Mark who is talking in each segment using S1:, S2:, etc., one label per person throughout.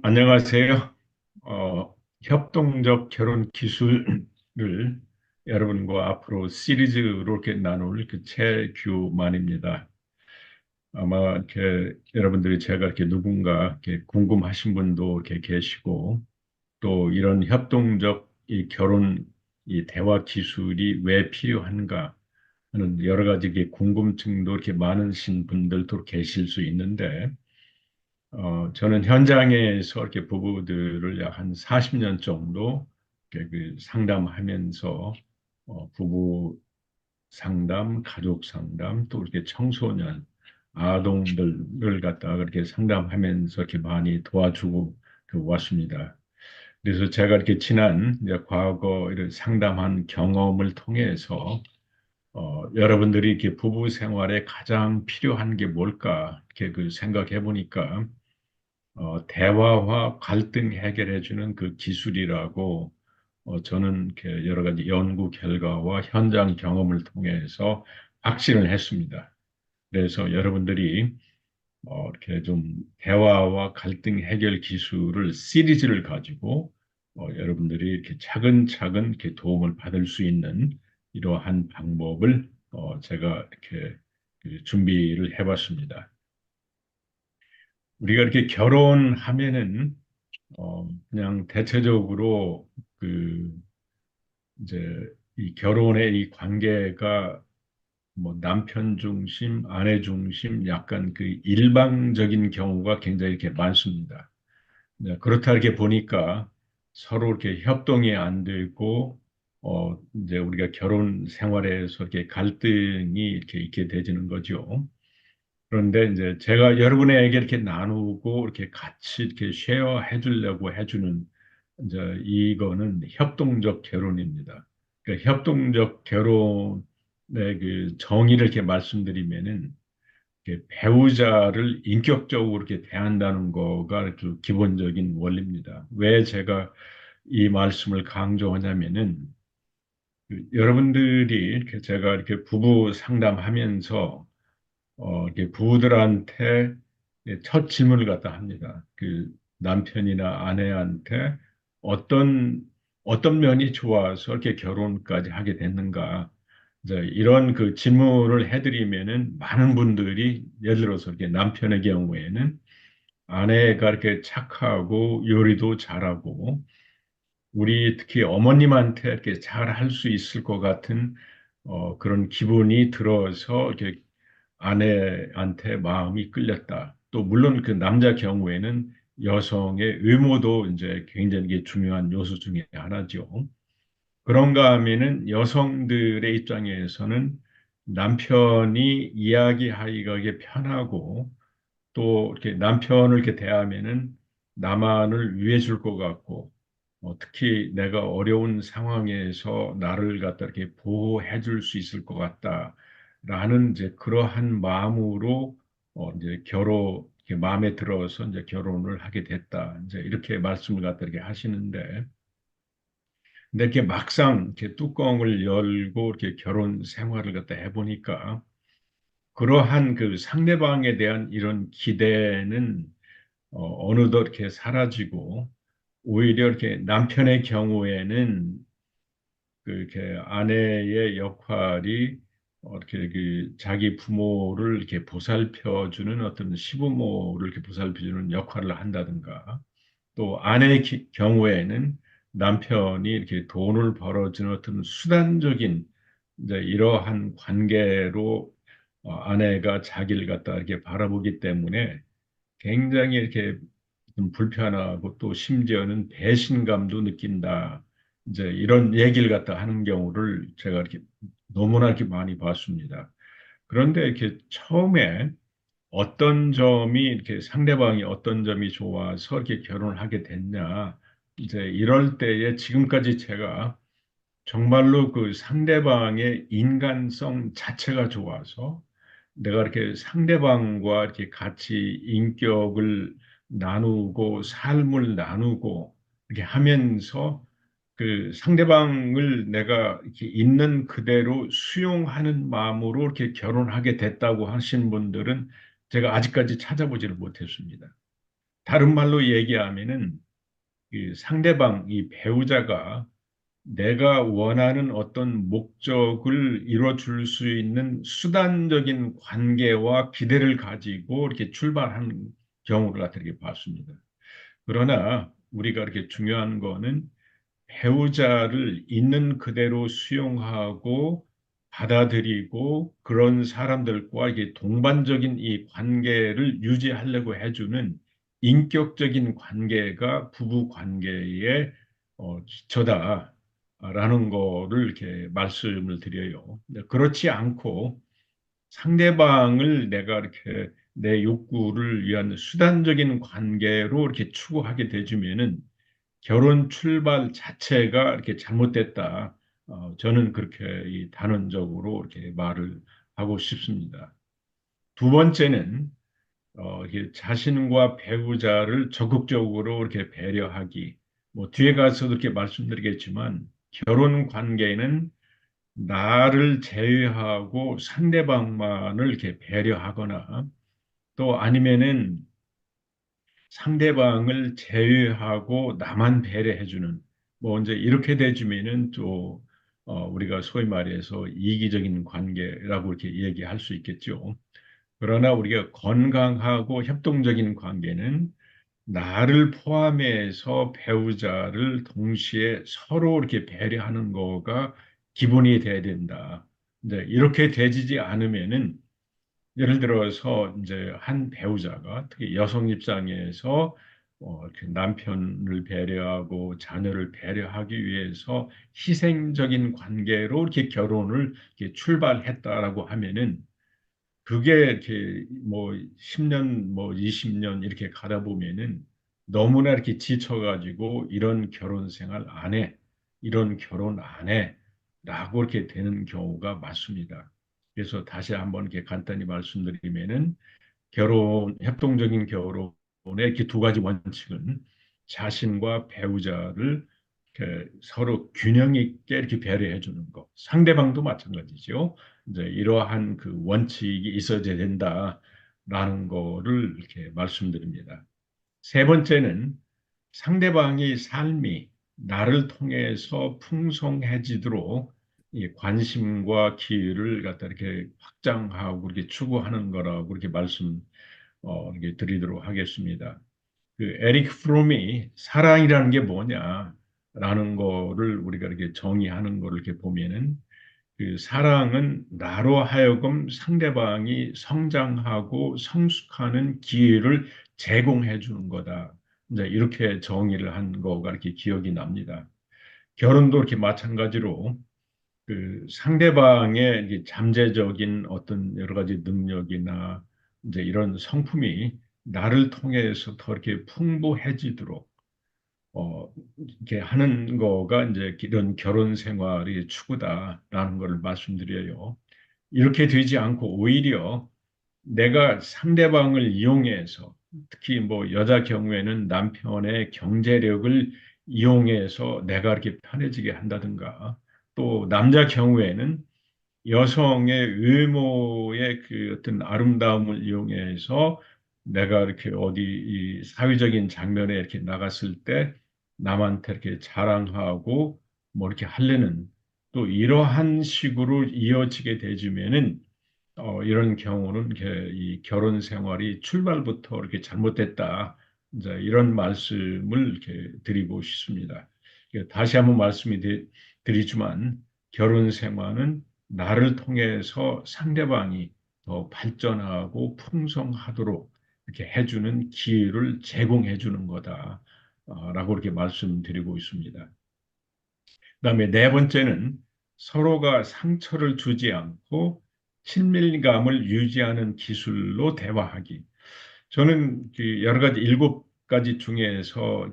S1: 안녕하세요. 협동적 결혼 기술을 여러분과 앞으로 시리즈로 이렇게 나눌 그 최규만입니다. 아마 이렇게 여러분들이 제가 이렇게 누군가 이렇게 궁금하신 분도 이렇게 계시고 또 이런 협동적 이 결혼 이 대화 기술이 왜 필요한가 하는 여러 가지 이렇게 궁금증도 이렇게 많으신 분들도 계실 수 있는데 저는 현장에서 이렇게 부부들을 약 한 40년 정도 이렇게 그 상담하면서 부부 상담, 가족 상담, 또 이렇게 청소년, 아동들을 갖다가 그렇게 상담하면서 이렇게 많이 도와주고 왔습니다. 그래서 제가 이렇게 지난 이제 과거 이런 상담한 경험을 통해서 여러분들이 이렇게 부부 생활에 가장 필요한 게 뭘까 이렇게 그 생각해 보니까 대화와 갈등 해결해주는 그 기술이라고 저는 이렇게 여러 가지 연구 결과와 현장 경험을 통해서 확신을 했습니다. 그래서 여러분들이 이렇게 좀 대화와 갈등 해결 기술을 시리즈를 가지고 여러분들이 이렇게 차근차근 이렇게 도움을 받을 수 있는 이러한 방법을 제가 이렇게 그 준비를 해봤습니다. 우리가 이렇게 결혼하면은 그냥 대체적으로 그 이제 이 결혼의 이 관계가 뭐 남편 중심, 아내 중심 약간 그 일방적인 경우가 굉장히 이렇게 많습니다. 네, 그렇다 이렇게 보니까 서로 이렇게 협동이 안 되고 이제 우리가 결혼 생활에서 이렇게 갈등이 이렇게 있게 되지는 거죠. 그런데 이제 제가 여러분에게 이렇게 나누고 이렇게 같이 이렇게 쉐어해 주려고 해주는 이제 이거는 협동적 결혼입니다. 그러니까 협동적 결혼의 그 정의를 이렇게 말씀드리면은 이렇게 배우자를 인격적으로 이렇게 대한다는 거가 그 기본적인 원리입니다. 왜 제가 이 말씀을 강조하냐면은 여러분들이 이렇게 제가 이렇게 부부 상담하면서 이렇게 부부들한테 첫 질문을 갖다 합니다. 그 남편이나 아내한테 어떤 어떤 면이 좋아서 이렇게 결혼까지 하게 됐는가? 이제 이런 그 질문을 해드리면은 많은 분들이 예를 들어서 이렇게 남편의 경우에는 아내가 이렇게 착하고 요리도 잘하고 우리 특히 어머님한테 이렇게 잘 할 수 있을 것 같은 그런 기분이 들어서 이렇게 아내한테 마음이 끌렸다. 또 물론 그 남자 경우에는 여성의 외모도 이제 굉장히 이게 중요한 요소 중에 하나죠. 그런가 하면은 여성들의 입장에서는 남편이 이야기하기가 이게 편하고 또 이렇게 남편을 이렇게 대하면은 나만을 위해 줄 것 같고 특히 내가 어려운 상황에서 나를 갖다 이렇게 보호해 줄 수 있을 것 같다라는 이제 그러한 마음으로 이제 이렇게 마음에 들어서 이제 결혼을 하게 됐다. 이제 이렇게 말씀을 갖다 이렇게 하시는데 근데 이렇게 막상 이렇게 뚜껑을 열고 이렇게 결혼 생활을 갖다 해보니까 그러한 그 상대방에 대한 이런 기대는 어느덧 이렇게 사라지고 오히려 이렇게 남편의 경우에는 그 이렇게 아내의 역할이 이렇게 그 자기 부모를 이렇게 보살펴주는 어떤 시부모를 이렇게 보살펴주는 역할을 한다든가 또 아내의 경우에는 남편이 이렇게 돈을 벌어주는 어떤 수단적인 이제 이러한 관계로 아내가 자기를 갖다 이렇게 바라보기 때문에 굉장히 이렇게 좀 불편하고 또 심지어는 배신감도 느낀다. 이제 이런 얘기를 갖다 하는 경우를 제가 이렇게 너무나 이렇게 많이 봤습니다. 그런데 이렇게 처음에 어떤 점이 이렇게 상대방이 어떤 점이 좋아서 이렇게 결혼을 하게 됐냐. 이제 이럴 때에 지금까지 제가 정말로 그 상대방의 인간성 자체가 좋아서 내가 이렇게 상대방과 이렇게 같이 인격을 나누고 삶을 나누고 이렇게 하면서 그 상대방을 내가 이렇게 있는 그대로 수용하는 마음으로 이렇게 결혼하게 됐다고 하신 분들은 제가 아직까지 찾아보지를 못했습니다. 다른 말로 얘기하면은 그 상대방, 이 배우자가 내가 원하는 어떤 목적을 이뤄줄 수 있는 수단적인 관계와 기대를 가지고 이렇게 출발하는 경우를 갖다 이렇게 봤습니다. 그러나 우리가 이렇게 중요한 거는 배우자를 있는 그대로 수용하고 받아들이고 그런 사람들과 이게 동반적인 이 관계를 유지하려고 해주는 인격적인 관계가 부부 관계의 기초다라는 거를 이렇게 말씀을 드려요. 그렇지 않고 상대방을 내가 이렇게 내 욕구를 위한 수단적인 관계로 이렇게 추구하게 되주면은 결혼 출발 자체가 이렇게 잘못됐다. 저는 그렇게 이 단언적으로 이렇게 말을 하고 싶습니다. 두 번째는 이렇게 자신과 배우자를 적극적으로 이렇게 배려하기. 뭐 뒤에 가서도 이렇게 말씀드리겠지만 결혼 관계는 나를 제외하고 상대방만을 이렇게 배려하거나 또 아니면은 상대방을 제외하고 나만 배려해주는 뭐 이제 이렇게 되주면은 또 우리가 소위 말해서 이기적인 관계라고 이렇게 얘기할 수 있겠죠. 그러나 우리가 건강하고 협동적인 관계는 나를 포함해서 배우자를 동시에 서로 이렇게 배려하는 거가 기본이 돼야 된다. 이제 이렇게 되지 않으면은 예를 들어서 이제 한 배우자가 특히 여성 입장에서 이렇게 남편을 배려하고 자녀를 배려하기 위해서 희생적인 관계로 이렇게 결혼을 이렇게 출발했다라고 하면은 그게 이렇게 뭐 10년 뭐 20년 이렇게 가다 보면은 너무나 이렇게 지쳐가지고 이런 결혼 생활 안 해, 이런 결혼 안 해, 라고 이렇게 되는 경우가 많습니다. 그래서 다시 한번 이렇게 간단히 말씀드리면은 협동적인 결혼의 이렇게 두 가지 원칙은 자신과 배우자를 이렇게 서로 균형 있게 이렇게 배려해 주는 것. 상대방도 마찬가지죠. 이제 이러한 그 원칙이 있어야 된다라는 거를 이렇게 말씀드립니다. 세 번째는 상대방의 삶이 나를 통해서 풍성해지도록 이 관심과 기회를 갖다 이렇게 확장하고 이렇게 추구하는 거라고 이렇게 이렇게 드리도록 하겠습니다. 그 에릭 프롬이 사랑이라는 게 뭐냐라는 거를 우리가 이렇게 정의하는 거를 이렇게 보면은 그 사랑은 나로 하여금 상대방이 성장하고 성숙하는 기회를 제공해 주는 거다. 이제 이렇게 정의를 한 거가 이렇게 기억이 납니다. 결혼도 이렇게 마찬가지로 그 상대방의 이제 잠재적인 어떤 여러 가지 능력이나 이제 이런 성품이 나를 통해서 더 이렇게 풍부해지도록 이렇게 하는 거가 이제 이런 결혼 생활의 추구다라는 것을 말씀드려요. 이렇게 되지 않고 오히려 내가 상대방을 이용해서 특히 뭐 여자 경우에는 남편의 경제력을 이용해서 내가 이렇게 편해지게 한다든가 또 남자 경우에는 여성의 외모의 그 어떤 아름다움을 이용해서 내가 이렇게 어디 이 사회적인 장면에 이렇게 나갔을 때 남한테 이렇게 자랑하고 뭐 이렇게 하려는 또 이러한 식으로 이어지게 되지면은 이런 경우는 이렇게 이 결혼 생활이 출발부터 이렇게 잘못됐다. 이제 이런 말씀을 이렇게 드리고 싶습니다. 다시 한번 드리지만 결혼 생활은 나를 통해서 상대방이 더 발전하고 풍성하도록 이렇게 해주는 기회를 제공해 주는 거다. 라고 이렇게 말씀드리고 있습니다. 그다음에 네 번째는 서로가 상처를 주지 않고 친밀감을 유지하는 기술로 대화하기. 저는 그 여러 가지 일곱 가지 중에서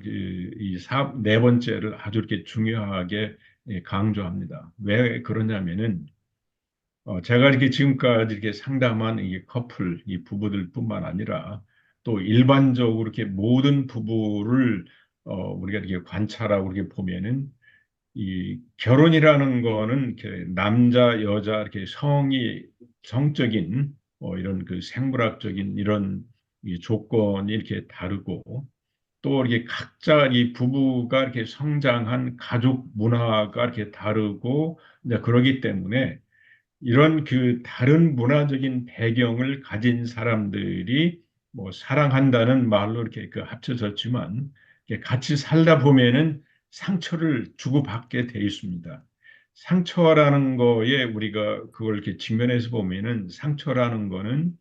S1: 네 번째를 아주 이렇게 중요하게 강조합니다. 왜 그러냐면은 제가 이렇게 지금까지 이렇게 상담한 이 커플, 이 부부들뿐만 아니라 또 일반적으로 이렇게 모든 부부를 우리가 이렇게 관찰하고 이렇게 보면은 이 결혼이라는 거는 이렇게 남자, 여자 이렇게 성적인 이런 그 생물학적인 이런 이 조건이 이렇게 다르고 또 이렇게 각자 이 부부가 이렇게 성장한 가족 문화가 이렇게 다르고 이제 그러기 때문에 이런 그 다른 문화적인 배경을 가진 사람들이 뭐 사랑한다는 말로 이렇게 그 합쳐졌지만 이렇게 같이 살다 보면은 상처를 주고받게 돼 있습니다. 상처라는 거에 우리가 그걸 이렇게 직면해서 보면은 상처라는 거는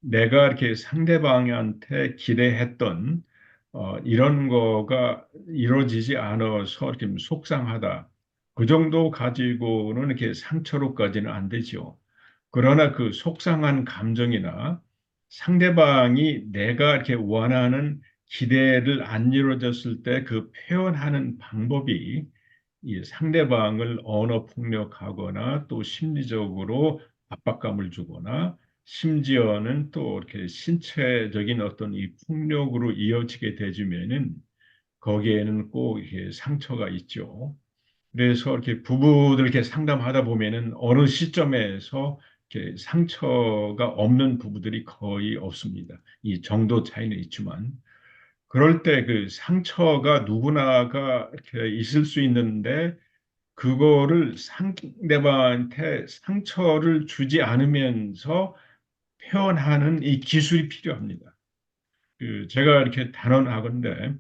S1: 내가 이렇게 상대방한테 기대했던 이런 거가 이루어지지 않아서 이렇게 속상하다. 그 정도 가지고는 이렇게 상처로까지는 안 되죠. 그러나 그 속상한 감정이나 상대방이 내가 이렇게 원하는 기대를 안 이루어졌을 때 그 표현하는 방법이 이 상대방을 언어 폭력하거나 또 심리적으로 압박감을 주거나 심지어는 또 이렇게 신체적인 어떤 이 폭력으로 이어지게 되지면은 거기에는 꼭 이렇게 상처가 있죠. 그래서 이렇게 부부들 이렇게 상담하다 보면은 어느 시점에서 이렇게 상처가 없는 부부들이 거의 없습니다. 이 정도 차이는 있지만 그럴 때 그 상처가 누구나가 이렇게 있을 수 있는데 그거를 상대방한테 상처를 주지 않으면서 표현하는 이 기술이 필요합니다. 그 제가 이렇게 단언하건대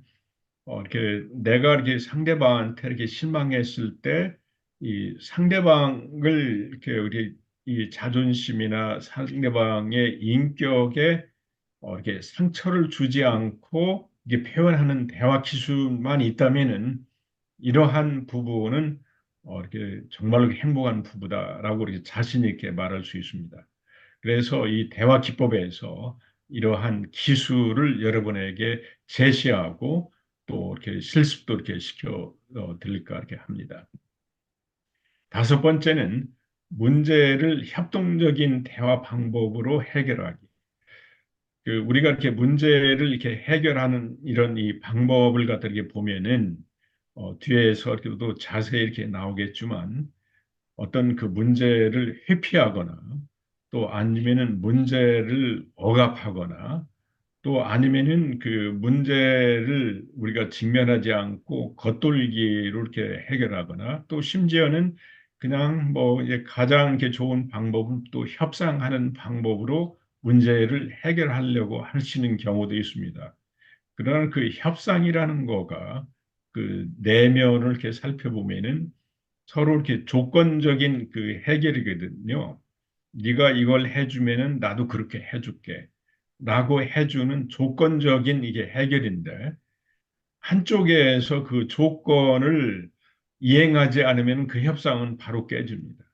S1: 이렇게 내가 이렇게 상대방한테 이렇게 실망했을 때 이 상대방을 이렇게 우리 이 자존심이나 상대방의 인격에 이렇게 상처를 주지 않고 이게 표현하는 대화 기술만 있다면은 이러한 부부는 이렇게 정말로 행복한 부부다라고 이렇게 자신 있게 말할 수 있습니다. 그래서 이 대화 기법에서 이러한 기술을 여러분에게 제시하고 또 이렇게 실습도 이렇게 시켜 드릴까 이렇게 합니다. 다섯 번째는 문제를 협동적인 대화 방법으로 해결하기. 그 우리가 이렇게 문제를 이렇게 해결하는 이런 이 방법을 갖다 이렇게 보면은 뒤에서 이렇게도 자세히 이렇게 나오겠지만 어떤 그 문제를 회피하거나 또 아니면은 문제를 억압하거나 또 아니면은 그 문제를 우리가 직면하지 않고 겉돌기로 이렇게 해결하거나 또 심지어는 그냥 뭐 이제 가장 이렇게 좋은 방법은 또 협상하는 방법으로 문제를 해결하려고 하시는 경우도 있습니다. 그러나 그 협상이라는 거가 그 내면을 이렇게 살펴보면은 서로 이렇게 조건적인 그 해결이거든요. 네가 이걸 해주면은 나도 그렇게 해줄게. 라고 해주는 조건적인 이게 해결인데 한쪽에서 그 조건을 이행하지 않으면 그 협상은 바로 깨집니다.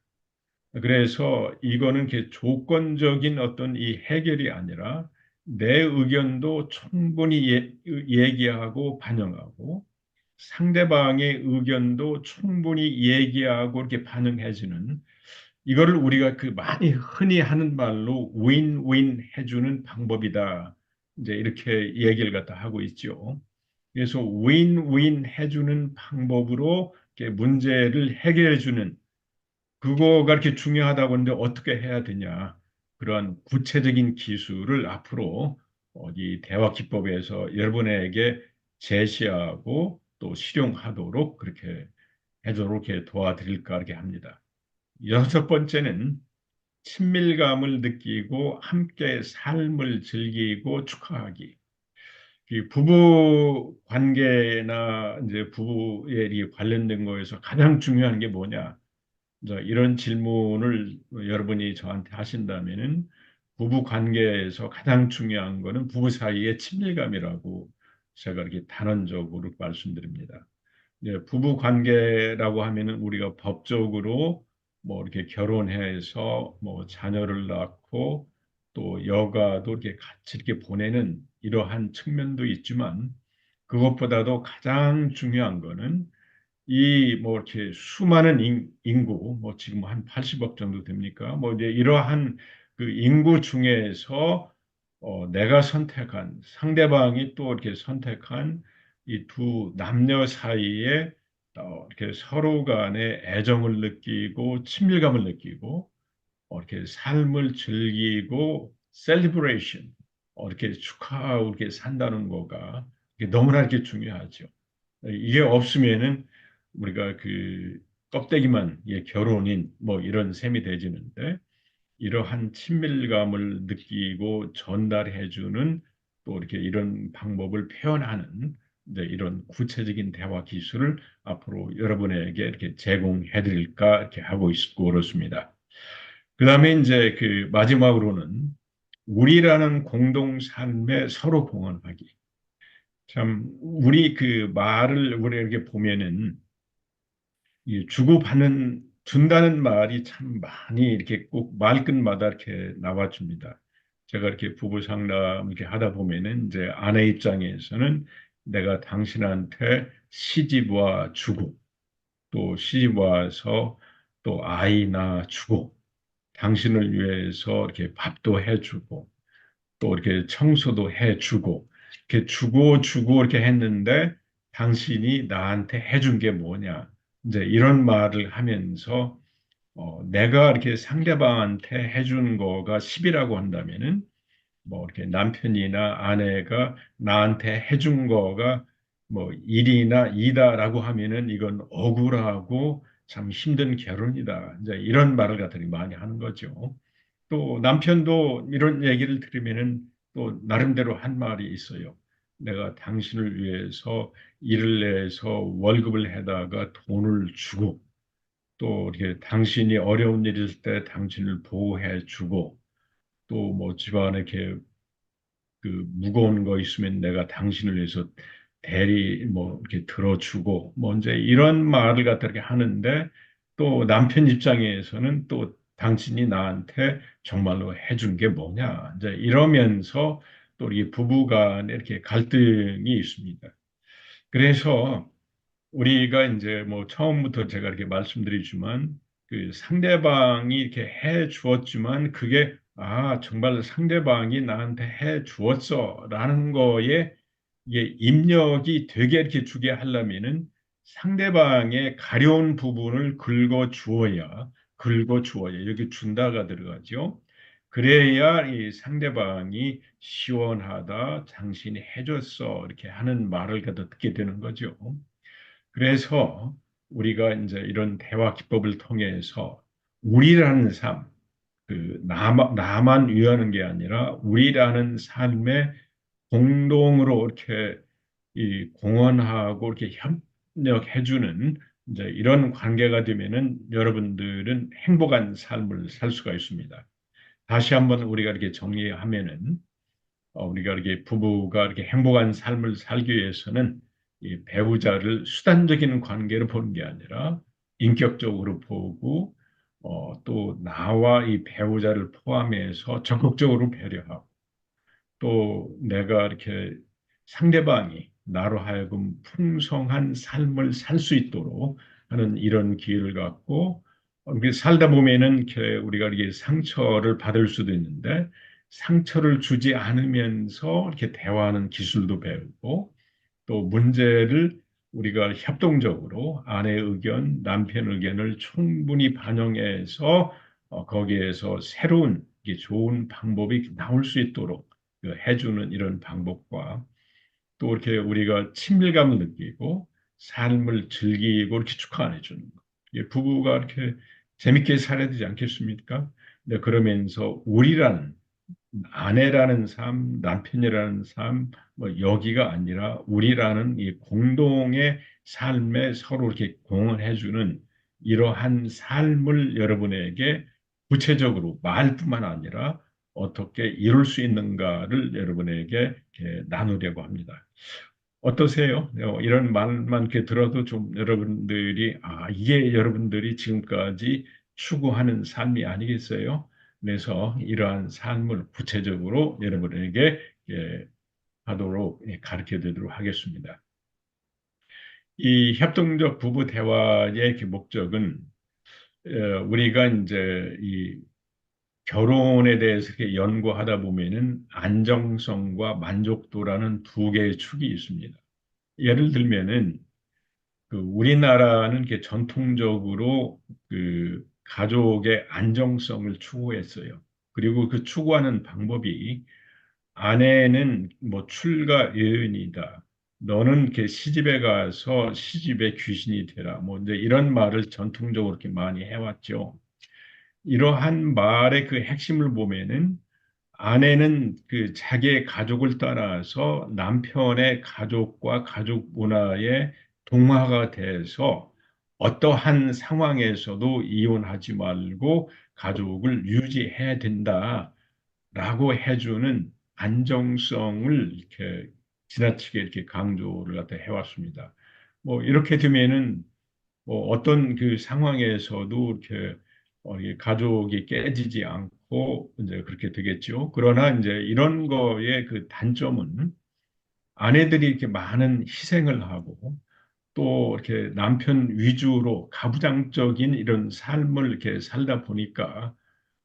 S1: 그래서 이거는 이렇게 조건적인 어떤 이 해결이 아니라 내 의견도 충분히 얘기하고 반영하고 상대방의 의견도 충분히 얘기하고 이렇게 반영해주는 이거를 우리가 그 많이 흔히 하는 말로 윈윈 해주는 방법이다. 이제 이렇게 얘기를 갖다 하고 있죠. 그래서 윈윈 해주는 방법으로 이렇게 문제를 해결해 주는 그거가 이렇게 중요하다고 하는데 어떻게 해야 되냐. 그러한 구체적인 기술을 앞으로 이 대화 기법에서 여러분에게 제시하고 또 실용하도록 그렇게 해도록 이렇게 도와드릴까 이렇게 합니다. 여섯 번째는 친밀감을 느끼고 함께 삶을 즐기고 축하하기. 이 부부 관계나 이제 부부에 관련된 거에서 가장 중요한 게 뭐냐? 이런 질문을 여러분이 저한테 하신다면은 부부 관계에서 가장 중요한 거는 부부 사이의 친밀감이라고 제가 이렇게 단언적으로 말씀드립니다. 부부 관계라고 하면은 우리가 법적으로 뭐 이렇게 결혼해서 뭐 자녀를 낳고 또 여가도 이렇게 같이 이렇게 보내는 이러한 측면도 있지만 그것보다도 가장 중요한 거는 이 뭐 이렇게 수많은 인구 뭐 지금 한 80억 정도 됩니까? 뭐 이제 이러한 그 인구 중에서 내가 선택한 상대방이 또 이렇게 선택한 이 두 남녀 사이에 이렇게 서로 간에 애정을 느끼고 친밀감을 느끼고 이렇게 삶을 즐기고 셀리브레이션 이렇게 축하하고 이렇게 산다는 거가 이게 너무나 이렇게 중요하죠. 이게 없으면은 우리가 그 껍데기만 결혼인 뭐 이런 셈이 되지는데 이러한 친밀감을 느끼고 전달해주는 또 이렇게 이런 방법을 표현하는 이제 이런 구체적인 대화 기술을 앞으로 여러분에게 이렇게 제공해 드릴까 이렇게 하고 있고 그렇습니다. 그다음에 이제 그 마지막으로는 우리라는 공동 삶에 서로 공헌하기. 참 우리 그 말을 우리 이렇게 보면은 이 주고받는 준다는 말이 참 많이 이렇게 꼭 말끝마다 이렇게 나와줍니다. 제가 이렇게 부부 상담 이렇게 하다 보면은 이제 아내 입장에서는 내가 당신한테 시집 와 주고 또 시집 와서 또 아이 낳아 주고 당신을 위해서 이렇게 밥도 해주고 또 이렇게 청소도 해주고 이렇게 주고 이렇게 했는데 당신이 나한테 해준 게 뭐냐? 이제 이런 말을 하면서 내가 이렇게 상대방한테 해준 거가 10이라고 한다면은 뭐 이렇게 남편이나 아내가 나한테 해준 거가 뭐 1이나 2다라고 하면은 이건 억울하고 참 힘든 결혼이다. 이제 이런 말을 갖다니 많이 하는 거죠. 또 남편도 이런 얘기를 들으면은 또 나름대로 한 말이 있어요. 내가 당신을 위해서 일을 내서 월급을 해다가 돈을 주고 또 이렇게 당신이 어려운 일일 때 당신을 보호해 주고 또 뭐 집안에 이렇게 그 무거운 거 있으면 내가 당신을 위해서 대리 뭐 이렇게 들어주고 뭐 이제 이런 말을 갖다 이렇게 하는데 또 남편 입장에서는 또 당신이 나한테 정말로 해준 게 뭐냐 이제 이러면서 또 이 부부 간에 이렇게 갈등이 있습니다. 그래서 우리가 이제 뭐 처음부터 제가 이렇게 말씀드리지만 그 상대방이 이렇게 해 주었지만 그게 정말 상대방이 나한테 해 주었어라는 거에 이게 입력이 되게 이렇게 주게 하려면은 상대방의 가려운 부분을 긁어 주어야 여기 준다가 들어가죠. 그래야 이 상대방이 시원하다, 당신이 해줬어 이렇게 하는 말을 갖다 듣게 되는 거죠. 그래서 우리가 이제 이런 대화 기법을 통해서 우리라는 삶, 나만 위하는 게 아니라 우리라는 삶에 공동으로 이렇게 이 공헌하고 이렇게 협력해주는 이제 이런 관계가 되면은 여러분들은 행복한 삶을 살 수가 있습니다. 다시 한번 우리가 이렇게 정리하면은 우리가 이렇게 부부가 이렇게 행복한 삶을 살기 위해서는 이 배우자를 수단적인 관계로 보는 게 아니라 인격적으로 보고 또 나와 이 배우자를 포함해서 적극적으로 배려하고 또 내가 이렇게 상대방이 나로 하여금 풍성한 삶을 살 수 있도록 하는 이런 기회를 갖고 이렇게 살다 보면은 이렇게 우리가 이렇게 상처를 받을 수도 있는데 상처를 주지 않으면서 이렇게 대화하는 기술도 배우고 또 문제를 우리가 협동적으로 아내의 의견, 남편 의견을 충분히 반영해서 거기에서 새로운 좋은 방법이 나올 수 있도록 해주는 이런 방법과 또 이렇게 우리가 친밀감을 느끼고 삶을 즐기고 이렇게 축하해 주는 것. 부부가 이렇게 재밌게 살아야 되지 않겠습니까? 네, 그러면서 우리라는 아내라는 삶, 남편이라는 삶, 뭐 여기가 아니라 우리라는 이 공동의 삶에 서로 이렇게 공헌해주는 이러한 삶을 여러분에게 구체적으로 말뿐만 아니라 어떻게 이룰 수 있는가를 여러분에게 이렇게 나누려고 합니다. 어떠세요? 이런 말만 이렇게 들어도 좀 여러분들이, 이게 여러분들이 지금까지 추구하는 삶이 아니겠어요? 그래서 이러한 삶을 구체적으로 여러분에게 하도록 가르쳐 드리도록 하겠습니다. 이 협동적 부부 대화의 그 목적은 우리가 이제 이 결혼에 대해서 이렇게 연구하다 보면은 안정성과 만족도라는 두 개의 축이 있습니다. 예를 들면은 그 우리나라는 이렇게 전통적으로 그 가족의 안정성을 추구했어요. 그리고 그 추구하는 방법이 아내는 뭐 출가 예언이다. 너는 이렇게 시집에 가서 시집의 귀신이 되라. 뭐 이제 이런 말을 전통적으로 이렇게 많이 해왔죠. 이러한 말의 그 핵심을 보면은 아내는 그 자기의 가족을 따라서 남편의 가족과 가족 문화에 동화가 돼서 어떠한 상황에서도 이혼하지 말고 가족을 유지해야 된다라고 해주는 안정성을 이렇게 지나치게 이렇게 강조를 갖다 해왔습니다. 뭐 이렇게 되면은 뭐 어떤 그 상황에서도 이렇게 이게 가족이 깨지지 않고 이제 그렇게 되겠죠. 그러나 이제 이런 거의 그 단점은 아내들이 이렇게 많은 희생을 하고 또 이렇게 남편 위주로 가부장적인 이런 삶을 이렇게 살다 보니까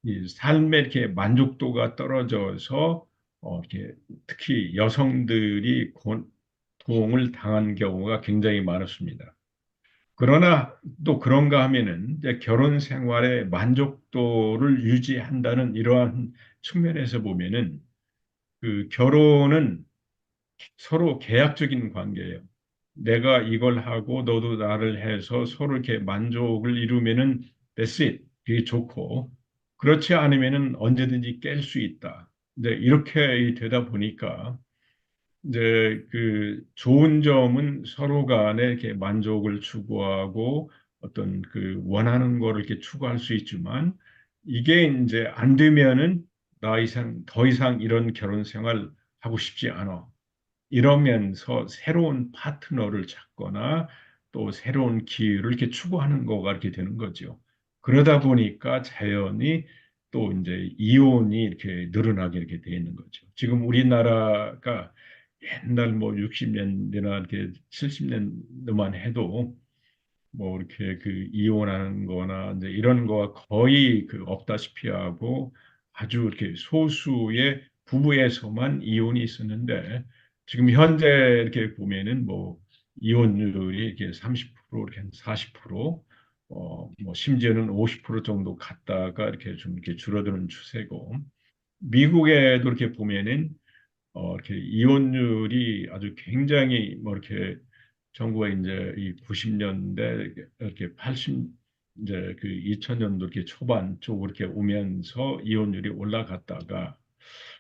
S1: 이 삶의 이렇게 만족도가 떨어져서 이렇게 특히 여성들이 고통을 당한 경우가 굉장히 많았습니다. 그러나 또 그런가 하면은 이제 결혼 생활의 만족도를 유지한다는 이러한 측면에서 보면은 그 결혼은 서로 계약적인 관계예요. 내가 이걸 하고 너도 나를 해서 서로 이렇게 만족을 이루면은 that's it. 그게 좋고 그렇지 않으면은 언제든지 깰 수 있다. 이제 이렇게 되다 보니까 이제 그 좋은 점은 서로 간에 이렇게 만족을 추구하고 어떤 그 원하는 거를 이렇게 추구할 수 있지만 이게 이제 안 되면은 나 이상 더 이상 이런 결혼 생활 하고 싶지 않아. 이러면서 새로운 파트너를 찾거나 또 새로운 기회를 이렇게 추구하는 거가 이렇게 되는 거죠. 그러다 보니까 자연히 또 이제 이혼이 이렇게 늘어나게 이렇게 돼 있는 거죠. 지금 우리나라가 옛날 뭐 60년대나 이렇게 70년대만 해도 뭐 이렇게 그 이혼하는 거나 이제 이런 거가 거의 그 없다시피 하고 아주 이렇게 소수의 부부에서만 이혼이 있었는데 지금 현재 이렇게 보면은 뭐 이혼율이 이렇게 30% 이렇게 한 40%, 뭐 심지어는 50% 정도 갔다가 이렇게 좀 이렇게 줄어드는 추세고 미국에도 이렇게 보면은 이렇게 이혼율이 아주 굉장히 뭐 이렇게 정부가 이제 이 90년대 이렇게 80 이제 그 2000년도 이렇게 초반 쪽으로 이렇게 오면서 이혼율이 올라갔다가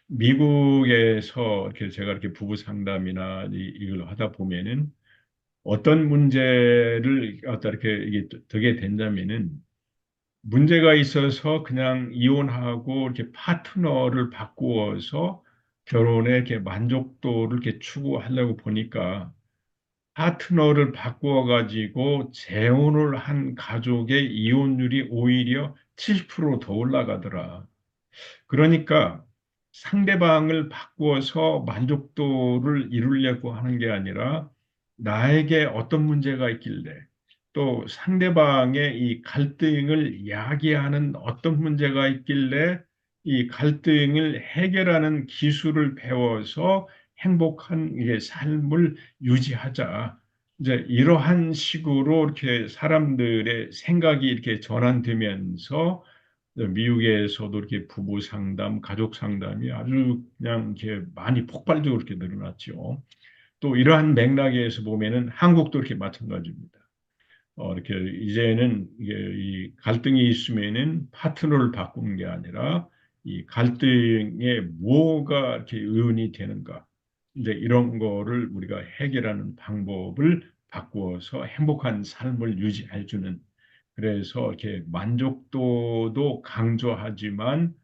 S1: 미국에서 이렇게 제가 이렇게 부부 상담이나 이걸 하다 보면은 어떤 문제를 갖다 이렇게 이게 되게 된다면은 문제가 있어서 그냥 이혼하고 이렇게 파트너를 바꾸어서 결혼에 이렇게 만족도를 이렇게 추구하려고 보니까 파트너를 바꾸어 가지고 재혼을 한 가족의 이혼율이 오히려 70%더 올라가더라. 그러니까 상대방을 바꾸어서 만족도를 이루려고 하는 게 아니라 나에게 어떤 문제가 있길래 또 상대방의 이 갈등을 야기하는 어떤 문제가 있길래 이 갈등을 해결하는 기술을 배워서 행복한 이게 삶을 유지하자. 이제 이러한 식으로 이렇게 사람들의 생각이 이렇게 전환되면서 미국에서도 이렇게 부부 상담, 가족 상담이 아주 그냥 이렇게 많이 폭발적으로 이렇게 늘어났죠. 또 이러한 맥락에서 보면은 한국도 이렇게 마찬가지입니다. 이렇게 이제는 이게 이 갈등이 있으면은 파트너를 바꾸는 게 아니라 이 갈등에 뭐가 이렇게 의원이 되는가. 이제 이런 거를 우리가 해결하는 방법을 바꾸어서 행복한 삶을 유지해 주는 그래서 이렇게 만족도도 강조하지만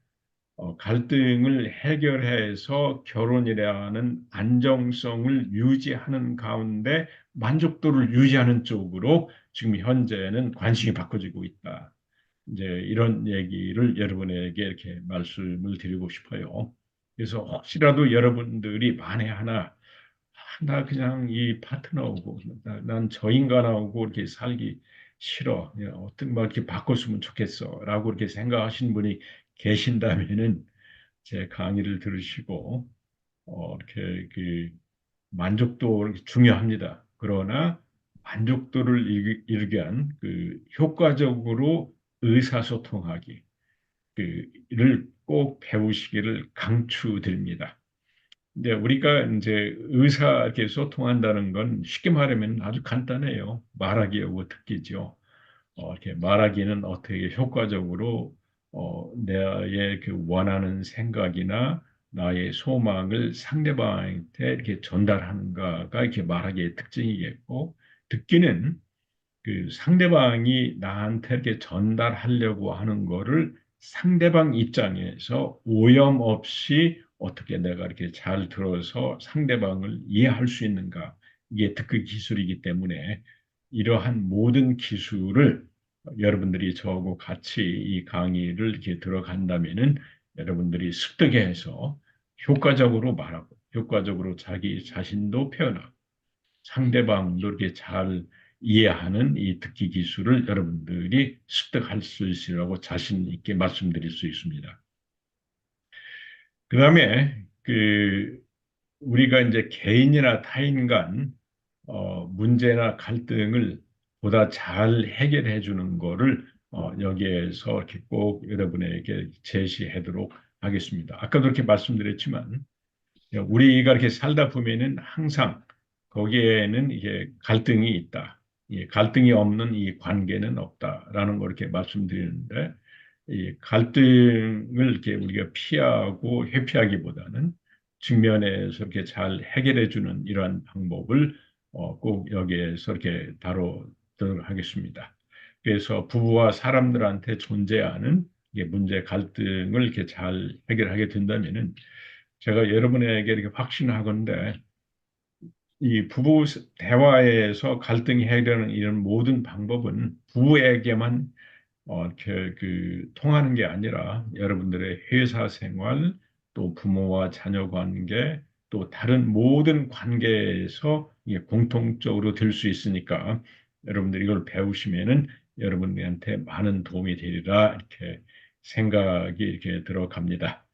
S1: 갈등을 해결해서 결혼이라는 안정성을 유지하는 가운데 만족도를 유지하는 쪽으로 지금 현재는 관심이 바꿔지고 있다. 이제 이런 얘기를 여러분에게 이렇게 말씀을 드리고 싶어요. 그래서 혹시라도 여러분들이 만에 하나 나 그냥 이 파트너하고 난 저 인간하고 이렇게 살기 싫어. 어떻게 뭐 이렇게 바꿨으면 좋겠어라고 이렇게 생각하시는 분이 계신다면은 제 강의를 들으시고 이렇게 그 만족도 중요합니다. 그러나 만족도를 이루기 위한 그 효과적으로 의사소통하기 그를 꼭 배우시기를 강추드립니다. 이제 우리가 이제 의사 이렇게 소통한다는 건 쉽게 말하면 아주 간단해요. 말하기하고 듣기죠. 이렇게 말하기는 어떻게 효과적으로 나의 그 원하는 생각이나 나의 소망을 상대방한테 이렇게 전달하는가가 이렇게 말하기의 특징이겠고, 듣기는 그 상대방이 나한테 이렇게 전달하려고 하는 거를 상대방 입장에서 오염 없이 어떻게 내가 이렇게 잘 들어서 상대방을 이해할 수 있는가. 이게 특허 기술이기 때문에 이러한 모든 기술을 여러분들이 저하고 같이 이 강의를 이렇게 들어간다면은 여러분들이 습득해서 효과적으로 말하고 효과적으로 자기 자신도 표현하고 상대방도 이렇게 잘 이해하는 이 듣기 기술을 여러분들이 습득할 수 있으라고 자신 있게 말씀드릴 수 있습니다. 그다음에 우리가 이제 개인이나 타인 간 문제나 갈등을 보다 잘 해결해 주는 거를 여기에서 이렇게 꼭 여러분에게 제시하도록 하겠습니다. 아까도 그렇게 말씀드렸지만 우리가 이렇게 살다 보면은 항상 거기에는 이게 갈등이 있다. 이 갈등이 없는 이 관계는 없다라는 걸 이렇게 말씀드리는데 이 갈등을 이렇게 우리가 피하고 회피하기보다는 측면에서 이렇게 잘 해결해 주는 이러한 방법을 꼭 여기에서 이렇게 다루도록 하겠습니다. 그래서 부부와 사람들한테 존재하는 이게 문제 갈등을 이렇게 잘 해결하게 된다면은 제가 여러분에게 이렇게 확신하건대 이 부부 대화에서 갈등이 해결되는 이런 모든 방법은 부부에게만 이렇게 통하는 게 아니라 여러분들의 회사 생활, 또 부모와 자녀 관계, 또 다른 모든 관계에서 이게 공통적으로 될 수 있으니까 여러분들이 이걸 배우시면은 여러분들한테 많은 도움이 되리라 이렇게 생각이 이렇게 들어갑니다.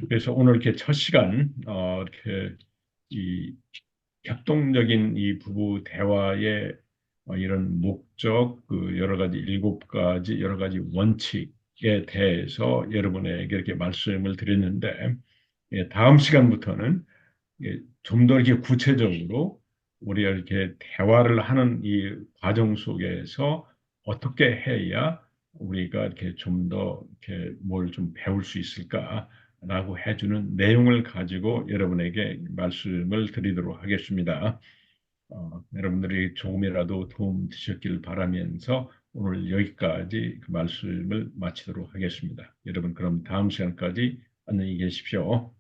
S1: 그래서 오늘 이렇게 첫 시간 이렇게 이 협동적인 이 부부 대화의 이런 목적, 여러 가지 일곱 가지 여러 가지 원칙에 대해서 여러분에게 이렇게 말씀을 드렸는데 예, 다음 시간부터는 좀 더 이렇게 구체적으로 우리가 이렇게 대화를 하는 이 과정 속에서 어떻게 해야 우리가 이렇게 좀 더 이렇게 뭘 좀 배울 수 있을까라고 해주는 내용을 가지고 여러분에게 말씀을 드리도록 하겠습니다. 여러분들이 조금이라도 도움 되셨길 바라면서 오늘 여기까지 그 말씀을 마치도록 하겠습니다. 여러분 그럼 다음 시간까지 안녕히 계십시오.